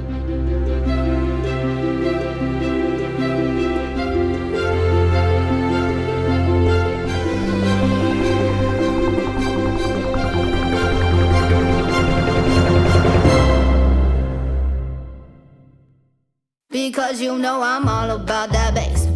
Because you know I'm all about that bass,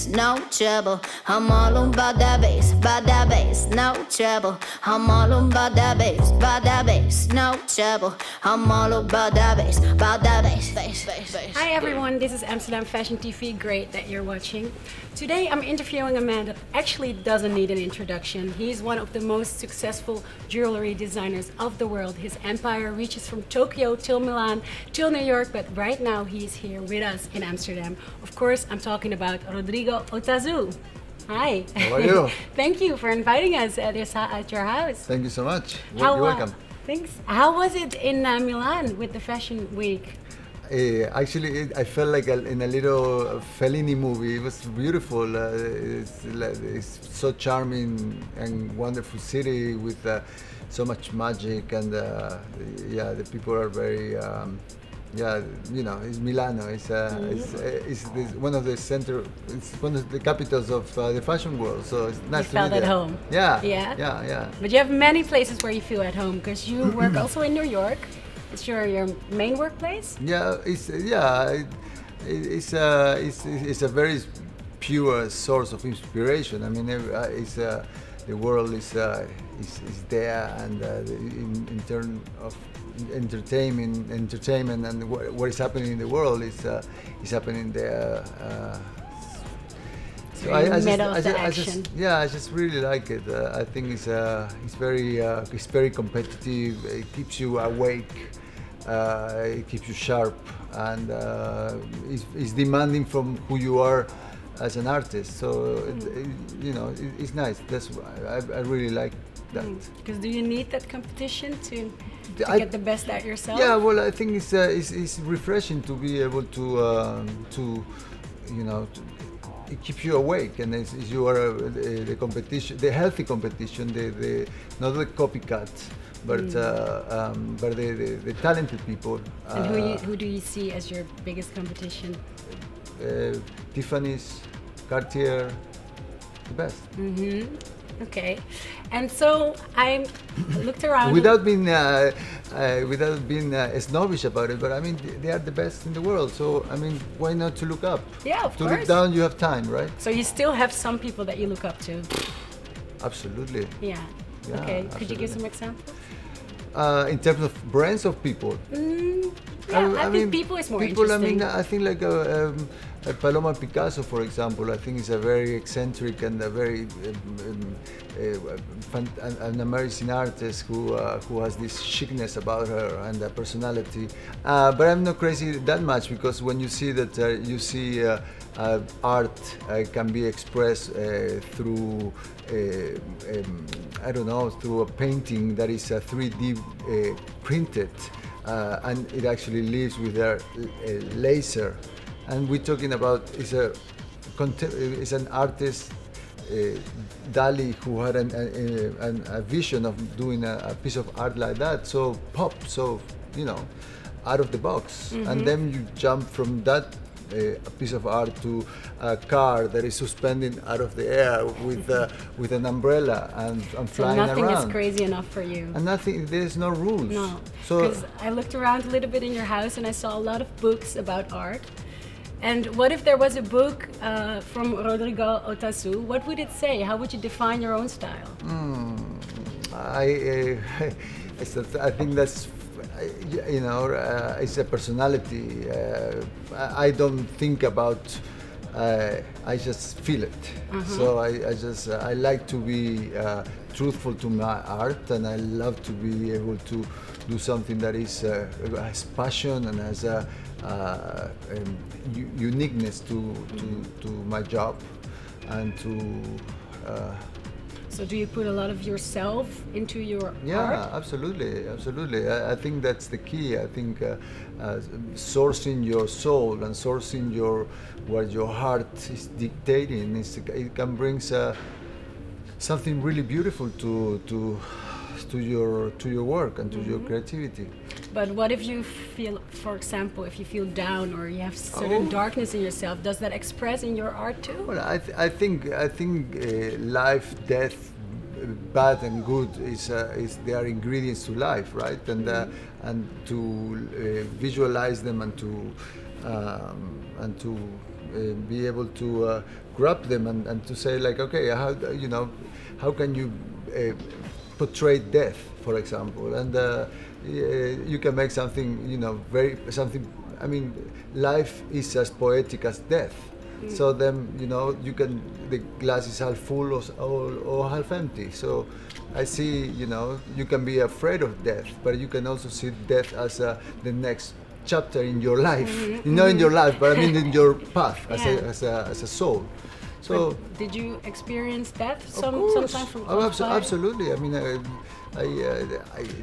no trouble. I'm all about that bass, no trouble. I'm all about that bass, no trouble. I'm all about that bass, bass. Hi everyone, this is Amsterdam Fashion TV. Great that you're watching. Today I'm interviewing a man that actually doesn't need an introduction. He's one of the most successful jewelry designers of the world. His empire reaches from Tokyo till Milan till New York, but right now he's here with us in Amsterdam. Of course, I'm talking about Rodrigo Otazu. Hi. How are you? Thank you for inviting us at your house. Thank you so much. You're welcome. Thanks. How was it in Milan with the Fashion Week? Actually, I felt like in a little Fellini movie. It was beautiful. It's so charming and wonderful city with so much magic, and yeah, the people are very. Yeah, you know, it's Milano. It's one of the center. It's one of the capitals of the fashion world. So it's nice to be there. You felt at home. Yeah. Yeah. Yeah. Yeah. But you have many places where you feel at home because you work also in New York. It's your main workplace. Yeah. It's a very pure source of inspiration. I mean, the world is there, and in terms of entertainment and what is happening in the world is happening there. So I just really like it. I think it's very competitive. It keeps you awake. It keeps you sharp, and it's demanding from who you are as an artist. So you know, it's nice. That's why I really like that. Because do you need that competition to get the best out yourself? Yeah, well, I think it's refreshing to be able to you know, it keeps you awake, and you are the competition, the healthy competition, the not the copycat, but the talented people. And who do you see as your biggest competition? Tiffany's, Cartier, the best. Okay, and so I looked around. Without being snobbish about it, but I mean, they are the best in the world. So I mean, why not to look up? Yeah, of course. To look down, you have time, right? So you still have some people that you look up to. Absolutely. Yeah. Yeah, okay. absolutely. Could you give some examples? In terms of brands of people. Yeah, I think people is more interesting. I mean, I think like Paloma Picasso, for example, I think is a very eccentric and a very an amazing artist who has this chicness about her and a personality. But I'm not crazy that much, because when you see that art can be expressed through I don't know, through a painting that is 3D printed. And it actually lives with a laser, and we're talking about is an artist, Dali, who had a vision of doing a piece of art like that, so pop, so you know, out of the box, and then you jump from that a piece of art to a car that is suspended out of the air with an umbrella and flying around. So nothing is crazy enough for you. And nothing. There's no rules. No. So because I looked around a little bit in your house and I saw a lot of books about art. And what if there was a book from Rodrigo Otazu? What would it say? How would you define your own style? I think that's, you know, it's a personality. I don't think about. I just feel it. So I like to be truthful to my art, and I love to be able to do something that has passion and has a uniqueness to my job, and to. So do you put a lot of yourself into your art? Yeah, absolutely, absolutely. I think that's the key. I think sourcing your soul and sourcing what your heart is dictating, it can bring something really beautiful to your work and to your creativity. But what if you feel, for example, if you feel down or you have certain darkness in yourself, does that express in your art too? Well, I think life, death, bad and good is they are ingredients to life, right? And to visualize them and to be able to grab them and to say like, okay, how can you portray death, for example, and you can make something, I mean, life is as poetic as death. So then, the glass is half full or half empty. So I see, you can be afraid of death, but you can also see death as the next chapter in your life. In your life, but I mean in your path as a soul. So but did you experience that sometime from outside? Absolutely. I mean,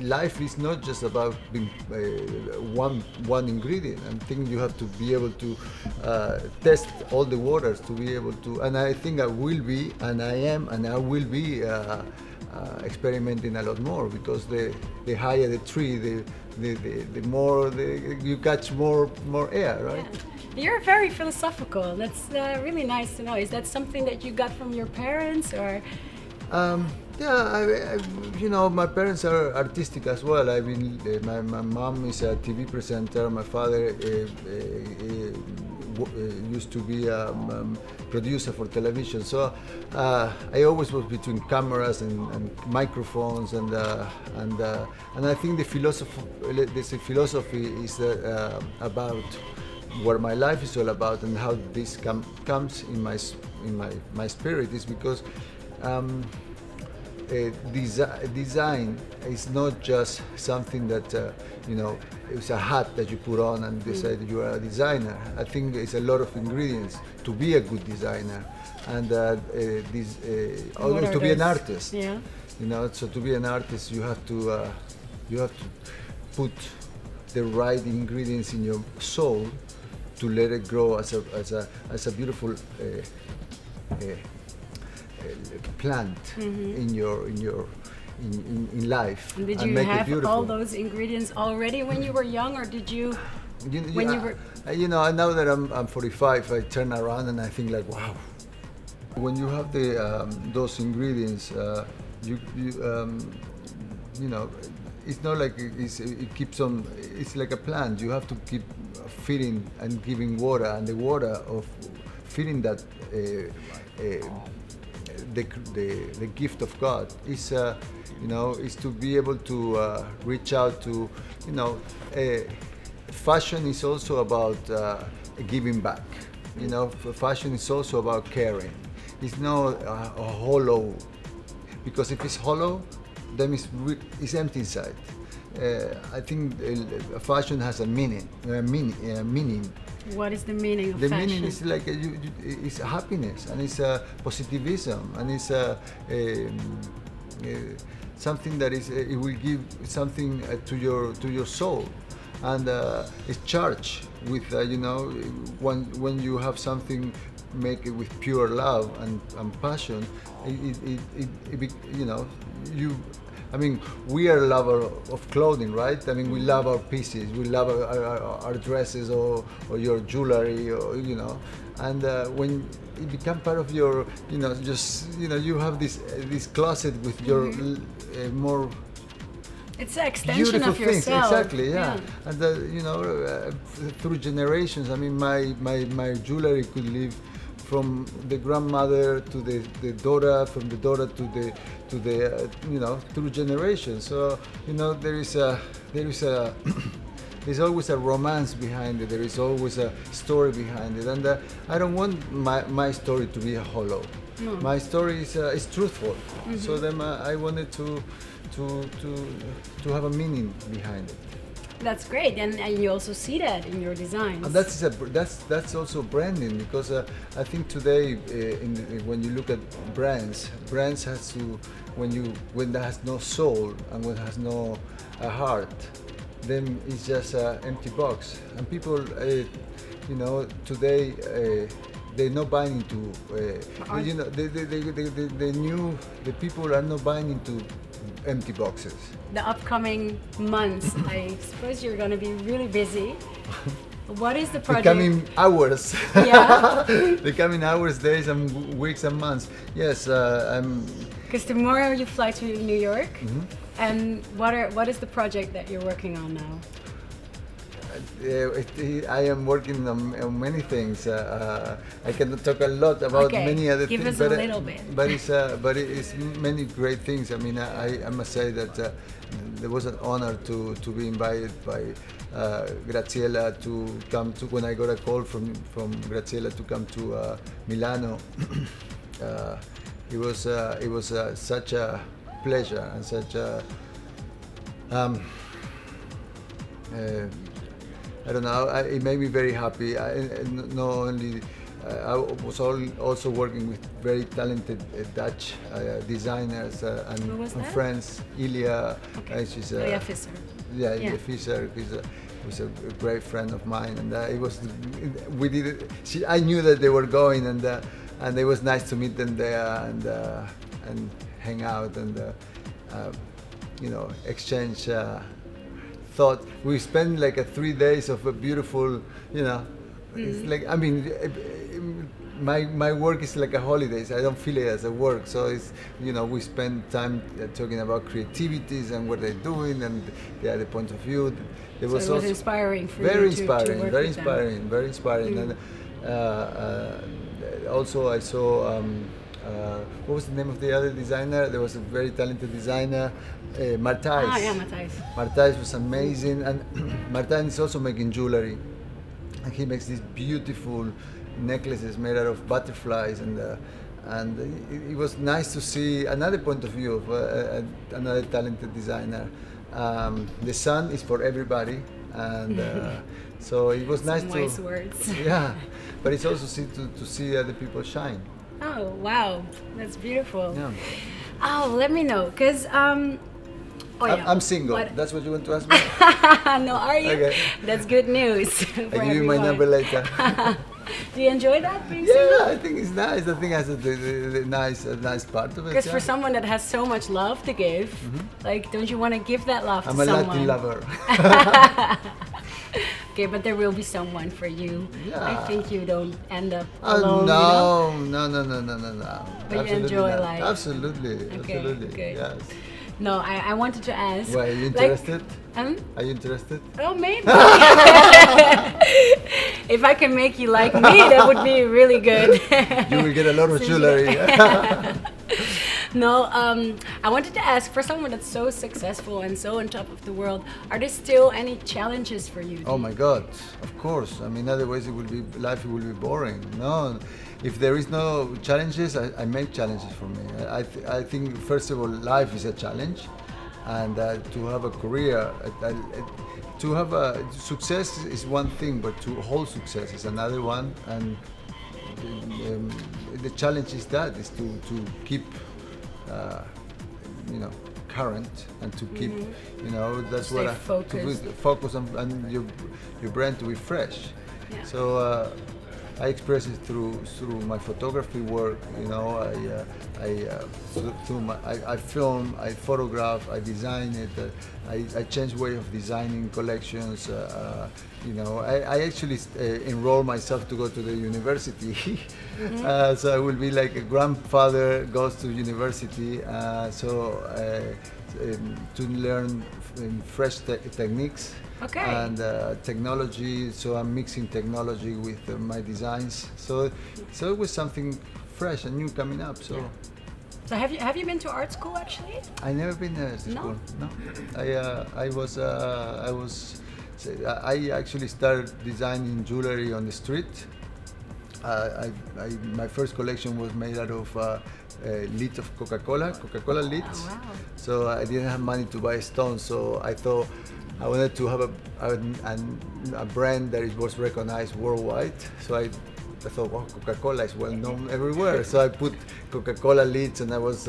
life is not just about being one ingredient. I think you have to be able to test all the waters to be able to. And I think I will be, and I am, and I will be experimenting a lot more, because the higher the tree, the more you catch more air, right? Yeah. You're very philosophical. That's really nice to know. Is that something that you got from your parents, or? My parents are artistic as well. I mean, my mom is a TV presenter. My father used to be a producer for television. So I always was between cameras and microphones, and I think the philosophy is about what my life is all about, and how this comes in my spirit is because design is not just something that it's a hat that you put on and decide you are a designer. I think it's a lot of ingredients to be a good designer, and to be an artist. Yeah. So to be an artist, you have to put the right ingredients in your soul to let it grow as a beautiful plant in life. And did you have all those ingredients already when you were young, or did you? Now that I'm 45, I turn around and I think like, wow. When you have those ingredients, it's not like it keeps on. It's like a plant. You have to keep feeding and giving water, and the water of feeding that the gift of God is is to be able to reach out to fashion is also about giving back. Fashion is also about caring. It's not hollow, because if it's hollow, then it's empty inside. I think fashion has a meaning. What is the meaning of fashion? The fashion? meaning is like it's happiness, and it's positivism, and it's something that is it will give something to your soul, and it's charged with when you have something, make it with pure love and passion. I mean, we are a lover of clothing, right? I mean, we love our pieces, we love our dresses or your jewelry, and when it becomes part of your, you have this closet with your more. It's an extension of yourself. Things. Exactly, yeah. And through generations, I mean, my jewelry could live from the grandmother to the daughter, from the daughter to the through generations. So there's always a romance behind it. There is always a story behind it, and I don't want my story to be hollow. No. My story is truthful. Mm-hmm. So then I wanted to have a meaning behind it. That's great, and you also see that in your designs. And that's also branding, because I think today when you look at brands has to when there has no soul and when has no heart, then it's just an empty box. And people, today they're not buying into the people are not buying into empty boxes. The upcoming months, I suppose you're going to be really busy. What is the project? The coming hours. Yeah. The coming hours, days, and weeks and months. Yes, I'm. Because tomorrow you fly to New York. And what is the project that you're working on now? I am working on many things. I cannot talk a lot about many other things. Give us a little bit. But it's many great things. I mean, I must say that there was an honor to be invited by Graziella to come to, when I got a call from Graziella to come to Milano. It was such a pleasure and such a I don't know. It made me very happy. Not only I was also working with very talented Dutch designers and friends. Ilya, she's Ilya Visser. Yeah, Ilya Visser. Was a great friend of mine, and it was. We did it. I knew that they were going, and it was nice to meet them there and hang out and exchange. Thought we spent like 3 days of a beautiful, it's like, I mean, my work is like a holidays. I don't feel it as a work. So it's, we spend time talking about creativities and what they're doing and the point of view. It was inspiring for very you inspiring, to work very with inspiring, them. very inspiring. And also I saw. What was the name of the other designer? There was a very talented designer, Martijs. Ah, yeah, Martijs. Martijs was amazing, and Martijn is also making jewelry, and he makes these beautiful necklaces made out of butterflies, and it was nice to see another point of view of another talented designer. The sun is for everybody, and so it was nice to. Wise words. Yeah, but it's also to see other people shine. Oh wow, that's beautiful. Yeah. Oh, let me know, cause I'm single. That's what you want to ask me? No, are you? Okay. That's good news. I'll give you my number later. Do you enjoy that being single? Yeah, I think it's nice. I think that's the nice part of it. Because for someone that has so much love to give, like, don't you want to give that love to someone? I'm a Latin lover. Okay, but there will be someone for you. Yeah. I think you don't end up alone. No. But Absolutely you enjoy not. life. Absolutely. Okay, Absolutely. good. Yes. No, I wanted to ask. Well, are you interested? Like, Are you interested? Oh, maybe. If I can make you like me, that would be really good. You will get a lot of jewelry. No, I wanted to ask, for someone that's so successful and so on top of the world, are there still any challenges for you? Oh my God, of course. I mean, otherwise life will be boring. No, if there is no challenges, I make challenges for me. I think, first of all, life is a challenge, and to have a career, to have a success is one thing, but to hold success is another one. And the challenge is to keep. Current, and to keep, that's what I focus on, and your brain to be fresh. Yeah. So I express it through my photography work. I film, I photograph, I design it. I change way of designing collections. I actually enroll myself to go to the university. So I will be like a grandfather goes to university. To learn fresh techniques. Okay. And technology, so I'm mixing technology with my designs. So it was something fresh and new coming up. So. Yeah. So have you been to art school actually? I never been to school. No. I actually started designing jewelry on the street. My first collection was made out of lids of Coca-Cola lids. Oh, wow. So I didn't have money to buy stones, so I thought I wanted to have a brand that was recognized worldwide. So I thought, well, Coca-Cola is well known everywhere. So I put Coca-Cola lids, and I was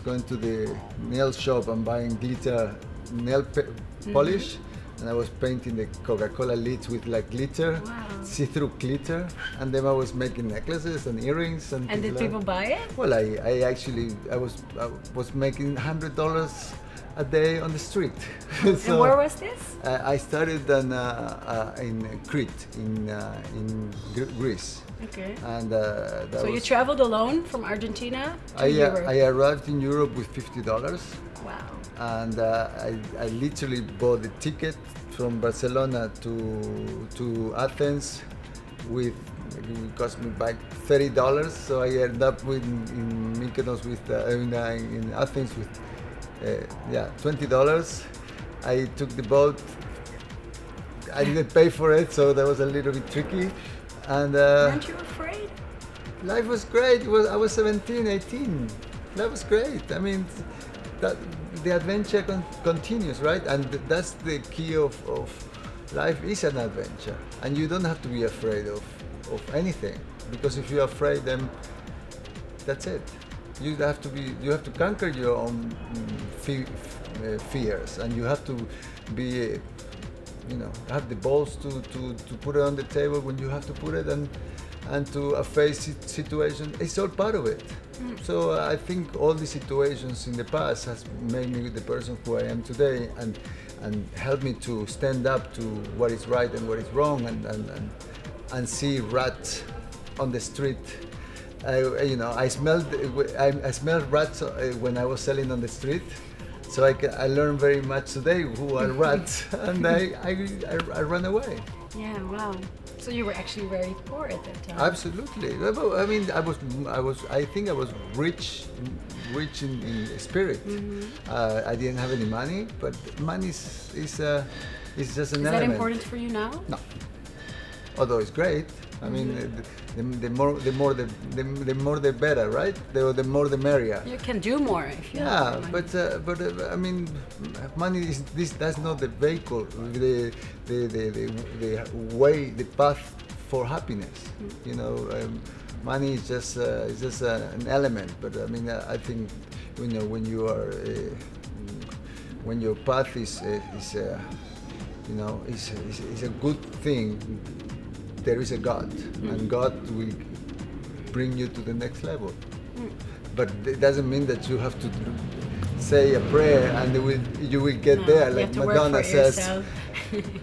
going to the nail shop and buying glitter nail polish. and I was painting the Coca-Cola lids with like glitter, see-through glitter, and then I was making necklaces and earrings and. And did people buy it? Well, I was making $100 a day on the street. So, and where was this? I started in Crete, in Greece. Okay. And so you traveled alone from Argentina to Europe? I arrived in Europe with $50. Wow. And I literally bought the ticket from Barcelona to Athens it cost me like $30. So I ended up in Mykonos in Athens with $20. I took the boat. I didn't pay for it, so that was a little bit tricky. And weren't you afraid? Life was great. I was 17, 18. That was great. I mean, the adventure continues, right? And that's the key of life, is an adventure. And you don't have to be afraid of anything, because if you're afraid, then that's it. You have to conquer your own fears, and you have to be, have the balls to put it on the table when you have to put it, and to face situation. It's all part of it. So I think all the situations in the past has made me the person who I am today, and helped me to stand up to what is right and what is wrong, and see rats on the street. I smelled rats when I was selling on the street, so I learned very much today who are rats, and I ran away. Yeah, wow. So you were actually very poor at that time. Absolutely. I mean, I think I was rich in spirit. I didn't have any money, but money is just an element. Is that important for you now? No. Although it's great. I mean, the more the better, right? The more the merrier. You can do more if you have money. But I mean, money is that's not the vehicle, the way, the path for happiness. Money is just an element. But I mean, I think when your path is a good thing. There is a God, and God will bring you to the next level. But it doesn't mean that you have to say a prayer and you will get there. Like Madonna says,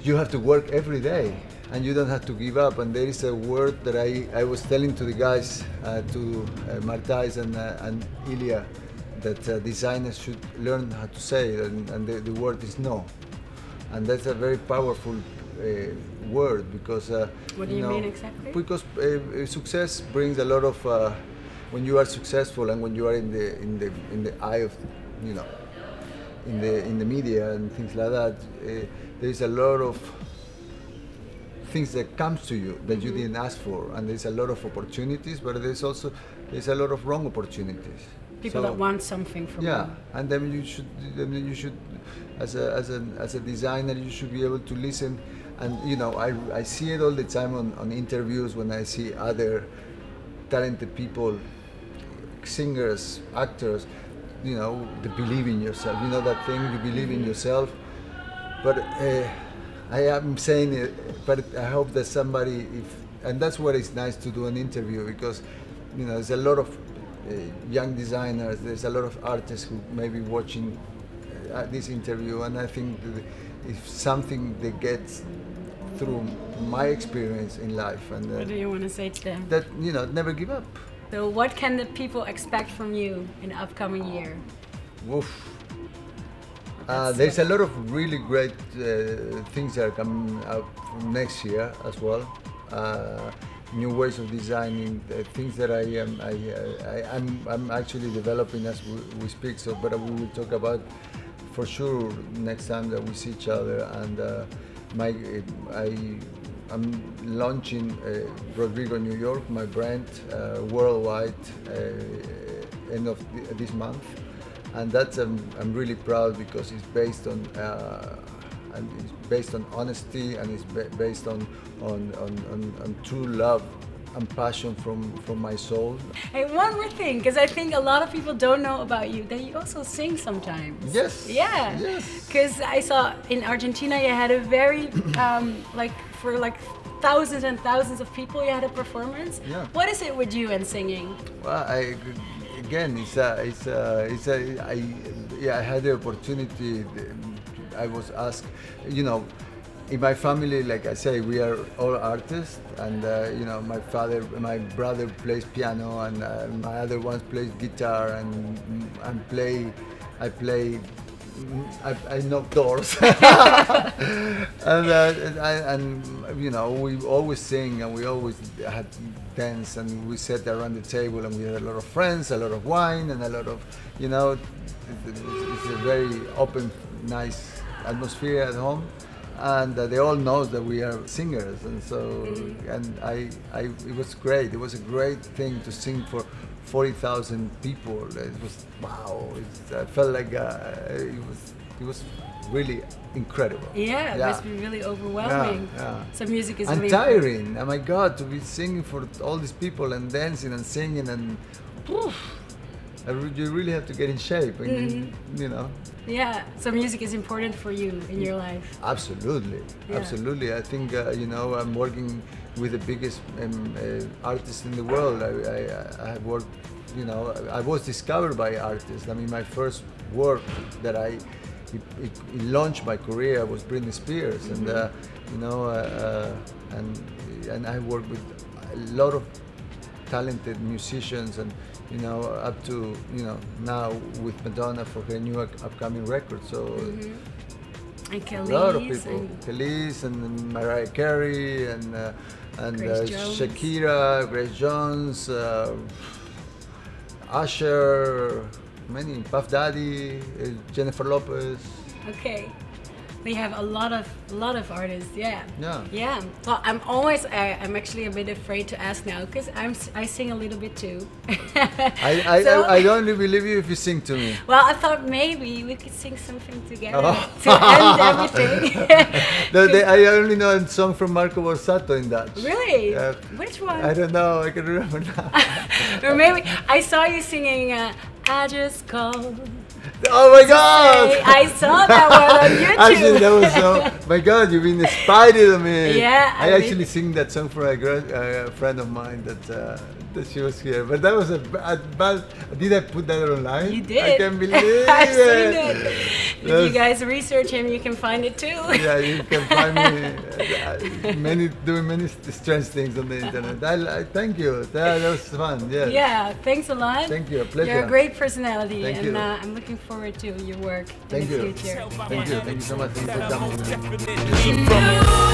you have to work every day, and you don't have to give up. And there is a word that I was telling to the guys, to Martais and Ilya, that designers should learn how to say, and the word is no. And that's a very powerful word, because what do you mean exactly? Because success brings a lot of when you are successful, and when you are in the eye of in the media and things like that, there is a lot of things that comes to you that you didn't ask for, and there's a lot of opportunities, but there's a lot of wrong opportunities. People that want something from you. Yeah, and then you should, as a designer, you should be able to listen. And I see it all the time on interviews, when I see other talented people, singers, actors, they believe in yourself. You know that thing, you believe in yourself. But I am saying it, but I hope that somebody, and that's what is nice to do an interview, because there's a lot of young designers, there's a lot of artists who may be watching this interview, and I think that if something they get through my experience in life, and what do you want to say to them? That never give up. So what can the people expect from you in the upcoming year? Woof. There's a lot of really great things that are coming up next year as well. New ways of designing, things that I'm actually developing as we speak. So, but we will talk about for sure next time that we see each other. And I'm launching Rodrigo New York, my brand, worldwide end of this month, and that's I'm really proud, because it's based on honesty, and it's based on true love and passion from my soul. Hey, one more thing, because I think a lot of people don't know about you, that you also sing sometimes. Yes. Yeah. Yes. Because I saw in Argentina you had a very, for thousands and thousands of people, you had a performance. Yeah. What is it with you and singing? Well, I had the opportunity. I was asked, you know, in my family, like I say, we are all artists, and you know, my brother plays piano, and my other one plays guitar, and I knock doors, and you know, we always sing, and we always had dance, and we sat around the table, and we had a lot of friends, a lot of wine, and a lot of, you know, it's a very open, nice atmosphere at home. And they all know that we are singers, and so it was great. It was a great thing to sing for 40,000 people. It was wow. I felt like it was really incredible. Yeah, it must be really overwhelming. Yeah. So music is and really tiring. important. Oh my God, to be singing for all these people and dancing and singing and. You really have to get in shape, and you know. Yeah, so music is important for you in your life. Absolutely, absolutely. I think you know, I'm working with the biggest artists in the world. I have worked, you know, I was discovered by artists. I mean, my first work that it launched my career was Britney Spears, and you know, and I worked with a lot of talented musicians, and you know, up to, you know, now with Madonna for her new upcoming record. So and a lot of people, Khalees and Mariah Carey and Shakira, Grace Jones, Usher, many, Puff Daddy, Jennifer Lopez. Okay. We have a lot of artists, yeah. Yeah. Well, I'm actually a bit afraid to ask now, because I sing a little bit too. I don't really believe you if you sing to me. Well, I thought maybe we could sing something together to end everything. I only know a song from Marco Borsato in Dutch. Really? Which one? I don't know. I can remember now. Or maybe I saw you singing. I just called. Oh my God! I saw that one on YouTube. Actually, that was so. My God, you've been inspired of me. Yeah. I actually sing that song for a friend of mine that she was here. But that was a bad. Did I put that online? You did. I can't believe it. I've seen it. If you guys research him, you can find it too. Yeah, you can find me doing many strange things on the internet. I thank you. That was fun. Yeah. Yeah. Thanks a lot. Thank you. A pleasure. You're a great personality, Thank and you. I'm looking forward to your work Thank in the you. future. Thank you. Thank you so much for coming. Definition from